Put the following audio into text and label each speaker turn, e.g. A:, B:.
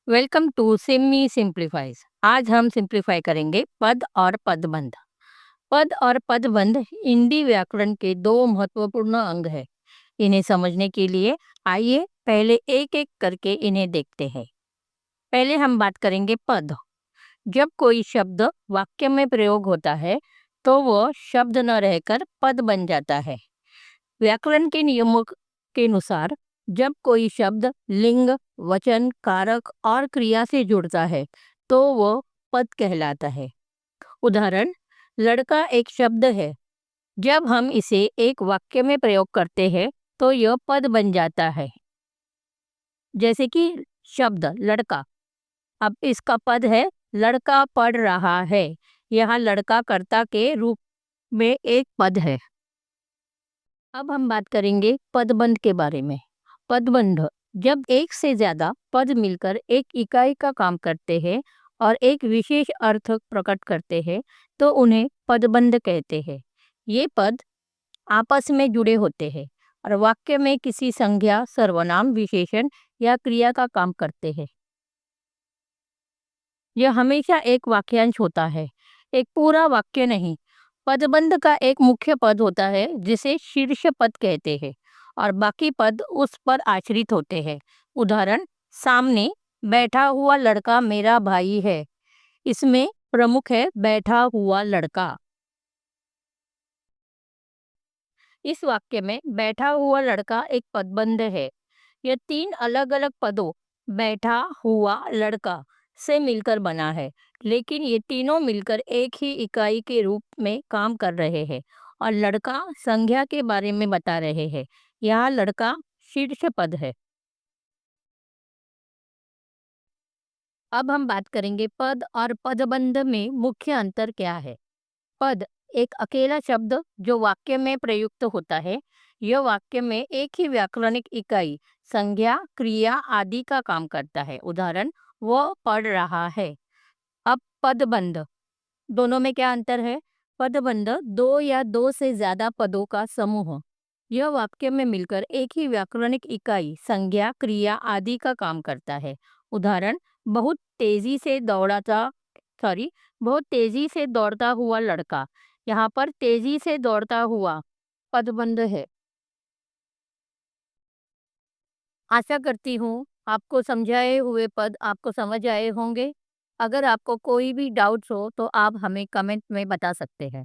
A: Welcome to Simi simplifies. आज हम simplify करेंगे पद और पदबंध। पद और पदबंध हिंदी व्याकरण के दो महत्वपूर्ण अंग हैं। इन्हें समझने के लिए आइए पहले एक एक करके इन्हें देखते हैं। पहले हम बात करेंगे पद। जब कोई शब्द वाक्य में प्रयोग होता है तो वह शब्द न रहकर पद बन जाता है। व्याकरण के नियमों के अनुसार जब कोई शब्द लिंग, वचन, कारक और क्रिया से जुड़ता है तो वह पद कहलाता है। उदाहरण, लड़का एक शब्द है। जब हम इसे एक वाक्य में प्रयोग करते हैं तो यह पद बन जाता है। जैसे कि शब्द लड़का, अब इसका पद है लड़का पढ़ रहा है। यहाँ लड़का कर्ता के रूप में एक पद है। अब हम बात करेंगे पदबंध के बारे में। पदबंध जब एक से ज्यादा पद मिलकर एक इकाई का काम करते हैं और एक विशेष अर्थ प्रकट करते हैं तो उन्हें पदबंध कहते हैं। ये पद आपस में जुड़े होते हैं और वाक्य में किसी संज्ञा, सर्वनाम, विशेषण या क्रिया का काम करते हैं। यह हमेशा एक वाक्यांश होता है, एक पूरा वाक्य नहीं। पदबंध का एक मुख्य पद होता है जिसे शीर्ष पद कहते हैं और बाकी पद उस पर आश्रित होते हैं। उदाहरण, सामने बैठा हुआ लड़का मेरा भाई है। इसमें प्रमुख है बैठा हुआ लड़का। इस वाक्य में बैठा हुआ लड़का एक पदबंध है। यह तीन अलग अलग पदों बैठा हुआ लड़का से मिलकर बना है, लेकिन ये तीनों मिलकर एक ही इकाई के रूप में काम कर रहे हैं और लड़का संज्ञा के बारे में बता रहे हैं। यहाँ लड़का शीर्ष पद है। अब हम बात करेंगे पद और पदबंध में मुख्य अंतर क्या है। पद एक अकेला शब्द जो वाक्य में प्रयुक्त होता है। यह वाक्य में एक ही व्याकरणिक इकाई, संज्ञा, क्रिया आदि का काम करता है। उदाहरण, वह पढ़ रहा है। अब पदबंध, दोनों में क्या अंतर है? पदबंध दो या दो से ज्यादा पदों का समूह। यह वाक्य में मिलकर एक ही व्याकरणिक इकाई, संज्ञा, क्रिया आदि का काम करता है। उदाहरण, बहुत तेजी से दौड़ाता सॉरी बहुत तेजी से दौड़ता हुआ लड़का। यहाँ पर तेजी से दौड़ता हुआ पदबंध है। आशा करती हूँ आपको समझाए हुए पद आपको समझ आए होंगे। अगर आपको कोई भी डाउट्स हो तो आप हमें कमेंट में बता सकते हैं।